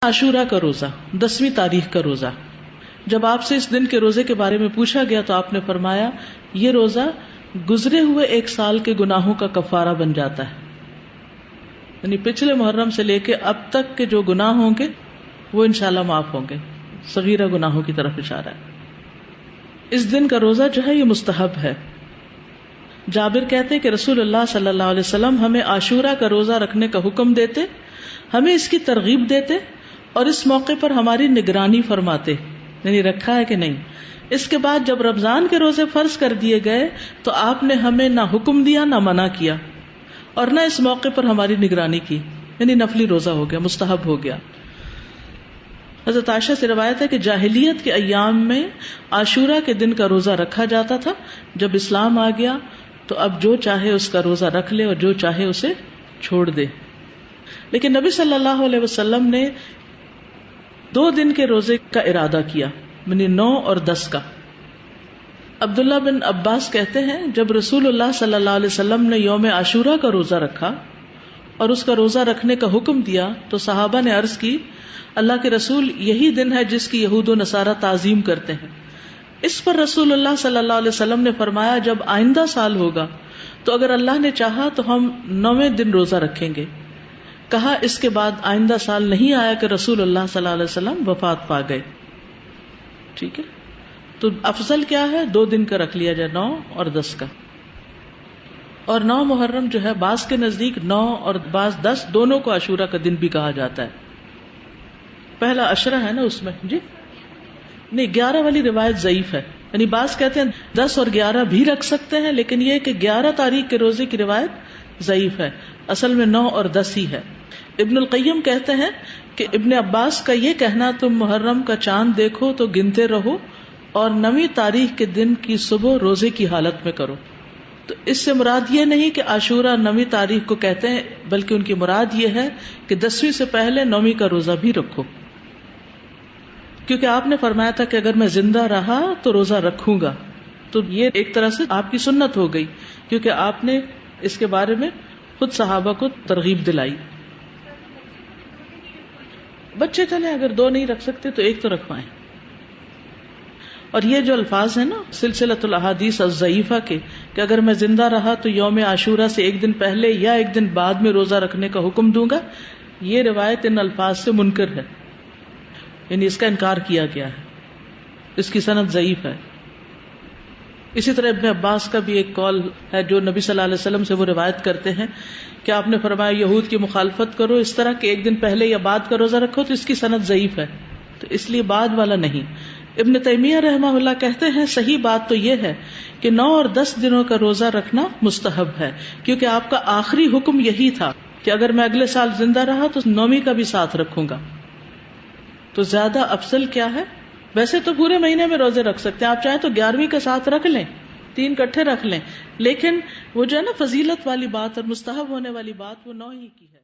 عاشورہ کا روزہ 10ویں تاریخ کا روزہ، جب آپ سے اس دن کے روزے کے بارے میں پوچھا گیا تو آپ نے فرمایا یہ روزہ گزرے ہوئے 1 سال کے گناہوں کا کفارہ بن جاتا ہے، یعنی پچھلے محرم سے لے کے اب تک کے جو گناہ ہوں گے وہ انشاءاللہ معاف ہوں گے، صغیرہ گناہوں کی طرف اشارہ ہے۔ اس دن کا روزہ جو ہے یہ مستحب ہے۔ جابر کہتے کہ رسول اللہ صلی اللہ علیہ وسلم ہمیں عاشورہ کا روزہ رکھنے کا حکم دیتے، ہمیں اس کی ترغیب دیتے اور اس موقع پر ہماری نگرانی فرماتے، یعنی رکھا ہے کہ نہیں۔ اس کے بعد جب رمضان کے روزے فرض کر دیے گئے تو آپ نے ہمیں نہ حکم دیا نہ منع کیا اور نہ اس موقع پر ہماری نگرانی کی، یعنی نفلی روزہ ہو گیا، مستحب ہو گیا۔ حضرت عائشہ سے روایت ہے کہ جاہلیت کے ایام میں عاشورہ کے دن کا روزہ رکھا جاتا تھا، جب اسلام آ گیا تو اب جو چاہے اس کا روزہ رکھ لے اور جو چاہے اسے چھوڑ دے۔ لیکن نبی صلی اللہ علیہ وسلم نے 2 دن کے روزے کا ارادہ کیا، یعنی 9 اور 10 کا۔ عبداللہ بن عباس کہتے ہیں جب رسول اللہ صلی اللہ علیہ وسلم نے یوم عاشورہ کا روزہ رکھا اور اس کا روزہ رکھنے کا حکم دیا تو صحابہ نے عرض کی اللہ کے رسول یہی دن ہے جس کی یہود و نصارہ تعظیم کرتے ہیں۔ اس پر رسول اللہ صلی اللہ علیہ وسلم نے فرمایا جب آئندہ سال ہوگا تو اگر اللہ نے چاہا تو ہم 9ویں دن روزہ رکھیں گے۔ کہا اس کے بعد آئندہ سال نہیں آیا کہ رسول اللہ صلی اللہ علیہ وسلم وفات پا گئے۔ ٹھیک ہے، تو افضل کیا ہے 2 دن کا رکھ لیا جائے، 9 اور 10 کا۔ اور 9 محرم جو ہے بعض کے نزدیک 9 اور بعض 10 دونوں کو عاشورہ کا دن بھی کہا جاتا ہے۔ پہلا عشرہ ہے نا اس میں، جی نہیں 11 والی روایت ضعیف ہے، یعنی بعض کہتے ہیں 10 اور 11 بھی رکھ سکتے ہیں، لیکن یہ کہ 11 تاریخ کے روزے کی روایت ضعیف ہے، اصل میں 9 اور 10 ہی ہے۔ ابن القیم کہتے ہیں کہ ابن عباس کا یہ کہنا تم محرم کا چاند دیکھو تو گنتے رہو اور 9ویں تاریخ کے دن کی صبح روزے کی حالت میں کرو، تو اس سے مراد یہ نہیں کہ عاشورہ 9ویں تاریخ کو کہتے ہیں، بلکہ ان کی مراد یہ ہے کہ 10ویں سے پہلے 9ویں کا روزہ بھی رکھو، کیونکہ آپ نے فرمایا تھا کہ اگر میں زندہ رہا تو روزہ رکھوں گا، تو یہ ایک طرح سے آپ کی سنت ہو گئی، کیونکہ آپ نے اس کے بارے میں خود صحابہ کو ترغیب دلائی۔ بچے چلے اگر 2 نہیں رکھ سکتے تو 1 تو رکھوائیں۔ اور یہ جو الفاظ ہیں نا سلسلۃ الاحادیث الضعیفہ کے کہ اگر میں زندہ رہا تو یوم عاشورہ سے 1 دن پہلے یا 1 دن بعد میں روزہ رکھنے کا حکم دوں گا، یہ روایت ان الفاظ سے منکر ہے، یعنی اس کا انکار کیا گیا ہے، اس کی سند ضعیف ہے۔ اسی طرح ابن عباس کا بھی ایک قول ہے جو نبی صلی اللہ علیہ وسلم سے وہ روایت کرتے ہیں کہ آپ نے فرمایا یہود کی مخالفت کرو اس طرح کہ 1 دن پہلے یا بعد کا روزہ رکھو، تو اس کی سند ضعیف ہے، تو اس لیے بعد والا نہیں۔ ابن تیمیہ رحمہ اللہ کہتے ہیں صحیح بات تو یہ ہے کہ 9 اور 10 دنوں کا روزہ رکھنا مستحب ہے، کیونکہ آپ کا آخری حکم یہی تھا کہ اگر میں اگلے سال زندہ رہا تو 9ویں کا بھی ساتھ رکھوں گا۔ تو زیادہ افضل کیا ہے؟ ویسے تو پورے مہینے میں روزے رکھ سکتے ہیں، آپ چاہیں تو 11ویں کا ساتھ رکھ لیں، 3 اکٹھے رکھ لیں، لیکن وہ جو ہے نا فضیلت والی بات اور مستحب ہونے والی بات وہ 9 ہی کی ہے۔